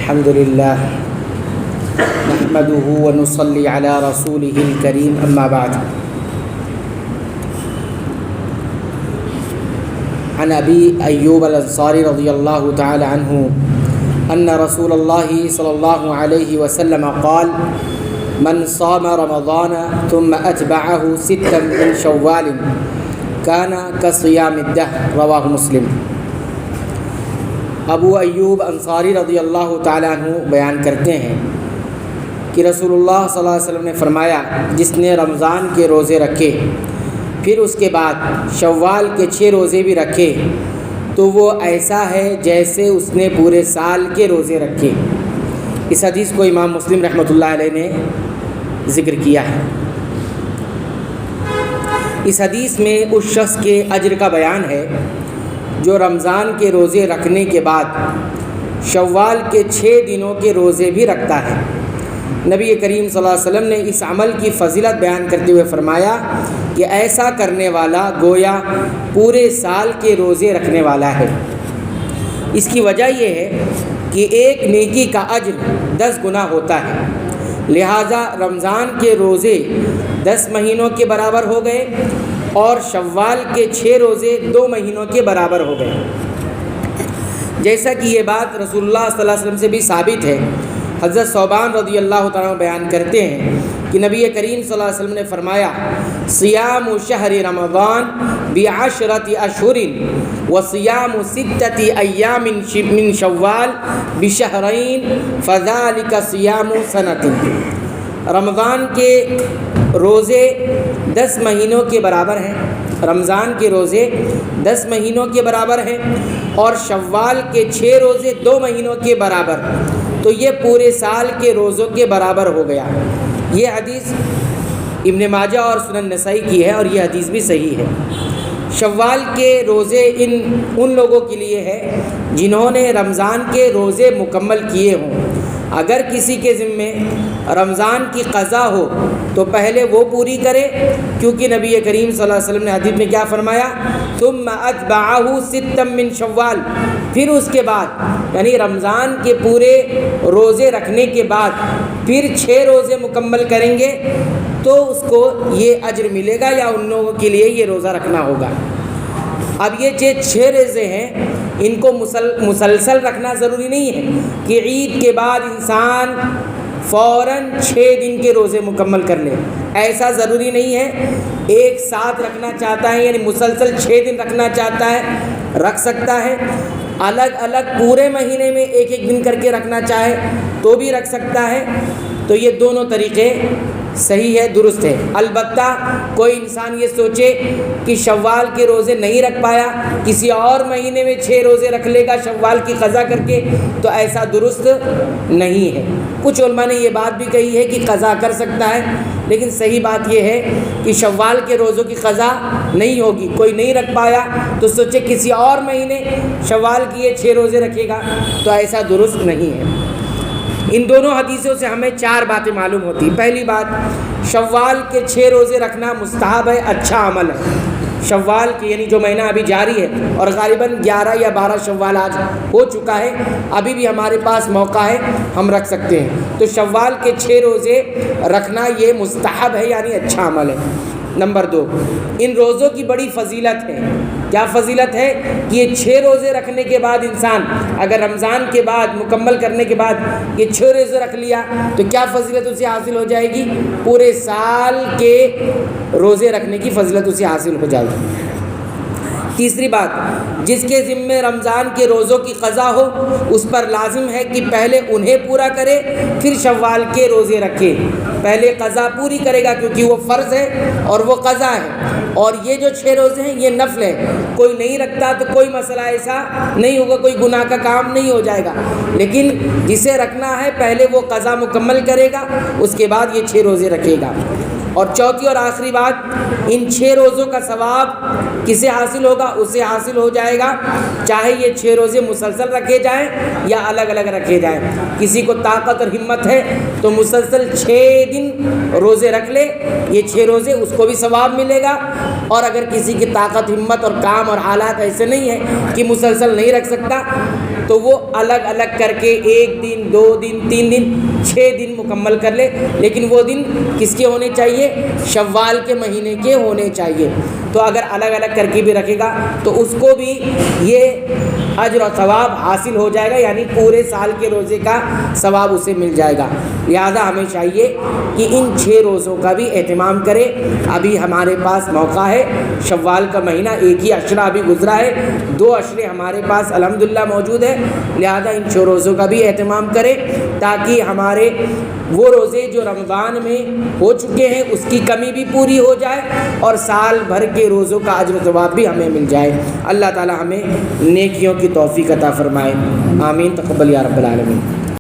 الحمد لله نحمده ونصلي على رسوله الكريم أما بعد عن أبي أيوب الأنصاري رضي الله تعالى عنه أن رسول الله صلى الله عليه وسلم قال من صام رمضان ثم أتبعه ستا من شوال كان كصيام الدهر رواه مسلم۔ ابو ایوب انصاری رضی اللہ تعالیٰ عنہ بیان کرتے ہیں کہ رسول اللہ صلی اللہ علیہ وسلم نے فرمایا، جس نے رمضان کے روزے رکھے پھر اس کے بعد شوال کے 6 روزے بھی رکھے تو وہ ایسا ہے جیسے اس نے پورے سال کے روزے رکھے۔ اس حدیث کو امام مسلم رحمۃ اللہ علیہ نے ذکر کیا ہے۔ اس حدیث میں اس شخص کے اجر کا بیان ہے جو رمضان کے روزے رکھنے کے بعد شوال کے 6 دنوں کے روزے بھی رکھتا ہے۔ نبی کریم صلی اللہ علیہ وسلم نے اس عمل کی فضیلت بیان کرتے ہوئے فرمایا کہ ایسا کرنے والا گویا پورے سال کے روزے رکھنے والا ہے۔ اس کی وجہ یہ ہے کہ ایک نیکی کا اجر 10 گنا ہوتا ہے، لہٰذا رمضان کے روزے 10 مہینوں کے برابر ہو گئے اور شوال کے 6 روزے 2 مہینوں کے برابر ہو گئے۔ جیسا کہ یہ بات رسول اللہ صلی اللہ علیہ وسلم سے بھی ثابت ہے۔ حضرت ثوبان رضی اللہ تعالیٰ عنہ بیان کرتے ہیں کہ نبی کریم صلی اللہ علیہ وسلم نے فرمایا، صیام شہر رمضان ب10 اشہر وصیام 6 ایام من شوال بشہرین فذلک صیام سنۃ۔ رمضان کے روزے 10 مہینوں کے برابر ہیں، رمضان کے روزے 10 مہینوں کے برابر ہیں اور شوال کے 6 روزے 2 مہینوں کے برابر، تو یہ پورے سال کے روزوں کے برابر ہو گیا۔ یہ حدیث ابن ماجہ اور سنن نسائی کی ہے اور یہ حدیث بھی صحیح ہے۔ شوال کے روزے ان لوگوں کے لیے ہے جنہوں نے رمضان کے روزے مکمل کیے ہوں۔ اگر کسی کے ذمے رمضان کی قضا ہو تو پہلے وہ پوری کرے، کیونکہ نبی کریم صلی اللہ علیہ وسلم نے حدیث میں کیا فرمایا، ثم اتبعہ 6 من شوال، پھر اس کے بعد یعنی رمضان کے پورے روزے رکھنے کے بعد پھر 6 روزے مکمل کریں گے تو اس کو یہ اجر ملے گا یا ان لوگوں کے لیے یہ روزہ رکھنا ہوگا۔ اب یہ 6 روزے ہیں، ان کو مسلسل رکھنا ضروری نہیں ہے کہ عید کے بعد انسان فوراً 6 دن کے روزے مکمل کر لے، ایسا ضروری نہیں ہے۔ ایک ساتھ رکھنا چاہتا ہے یعنی مسلسل 6 دن رکھنا چاہتا ہے رکھ سکتا ہے، الگ الگ پورے مہینے میں ایک دن کر کے رکھنا چاہے تو بھی رکھ سکتا ہے۔ تو یہ دونوں طریقے صحیح ہے، درست ہے۔ البتہ کوئی انسان یہ سوچے کہ شوال کے روزے نہیں رکھ پایا، کسی اور مہینے میں 6 روزے رکھ لے گا شوال کی قضا کر کے، تو ایسا درست نہیں ہے۔ کچھ علماء نے یہ بات بھی کہی ہے کہ قضا کر سکتا ہے، لیکن صحیح بات یہ ہے کہ شوال کے روزوں کی قضا نہیں ہوگی۔ کوئی نہیں رکھ پایا تو سوچے کسی اور مہینے شوال کی یہ 6 روزے رکھے گا، تو ایسا درست نہیں ہے۔ ان دونوں حدیثوں سے ہمیں 4 باتیں معلوم ہوتی۔ پہلی بات، شوال کے 6 روزے رکھنا مستحب ہے، اچھا عمل ہے۔ شوال کے یعنی جو مہینہ ابھی جاری ہے اور غالباً 11 یا 12 شوال آج ہو چکا ہے، ابھی بھی ہمارے پاس موقع ہے، ہم رکھ سکتے ہیں۔ تو شوال کے 6 روزے رکھنا یہ مستحب ہے یعنی اچھا عمل ہے۔ نمبر 2، ان روزوں کی بڑی فضیلت ہے۔ کیا فضیلت ہے کہ یہ 6 روزے رکھنے کے بعد انسان اگر رمضان کے بعد مکمل کرنے کے بعد یہ 6 روزے رکھ لیا تو کیا فضیلت اسے حاصل ہو جائے گی؟ پورے سال کے روزے رکھنے کی فضیلت اسے حاصل ہو جائے گی۔ تیسری بات، جس کے ذمے رمضان کے روزوں کی قضا ہو اس پر لازم ہے کہ پہلے انہیں پورا کرے پھر شوال کے روزے رکھے۔ پہلے قضا پوری کرے گا کیونکہ وہ فرض ہے اور وہ قضا ہے، اور یہ جو 6 روزے ہیں یہ نفل ہے۔ کوئی نہیں رکھتا تو کوئی مسئلہ ایسا نہیں ہوگا، کوئی گناہ کا کام نہیں ہو جائے گا، لیکن جسے رکھنا ہے پہلے وہ قضا مکمل کرے گا، اس کے بعد یہ 6 روزے رکھے گا۔ اور چوتھی اور آخری بات، ان 6 روزوں کا ثواب کسے حاصل ہوگا؟ اسے حاصل ہو جائے گا چاہے یہ 6 روزے مسلسل رکھے جائیں یا الگ الگ رکھے جائیں۔ کسی کو طاقت اور ہمت ہے تو مسلسل 6 دن روزے رکھ لے، یہ 6 روزے اس کو بھی ثواب ملے گا، اور اگر کسی کی طاقت ہمت اور کام اور حالات ایسے نہیں ہیں کہ مسلسل نہیں رکھ سکتا تو وہ الگ الگ کر کے 1 دن 2 دن 3 دن 6 دن مکمل کر لے، لیکن وہ دن کس کے ہونے چاہیے؟ شوال کے مہینے کے ہونے چاہیے۔ تو اگر الگ الگ کر کے بھی رکھے گا تو اس کو بھی یہ اجر و ثواب حاصل ہو جائے گا، یعنی پورے سال کے روزے کا ثواب اسے مل جائے گا۔ لہذا ہمیں چاہیے کہ ان 6 روزوں کا بھی اہتمام کرے۔ ابھی ہمارے پاس موقع ہے، شوال کا مہینہ 1 ہی عشرہ ابھی گزرا ہے، 2 عشرے ہمارے پاس الحمدللہ موجود ہے، لہذا ان 6 روزوں کا بھی اہتمام کرے تاکہ ہمارے وہ روزے جو رمضان میں ہو چکے ہیں اس کی کمی بھی پوری ہو جائے اور سال بھر کے روزوں کا اجر و ثواب بھی ہمیں مل جائے۔ اللہ تعالی ہمیں نیکیوں کی توفیق عطا فرمائے، آمین، تقبل یا رب العالمین۔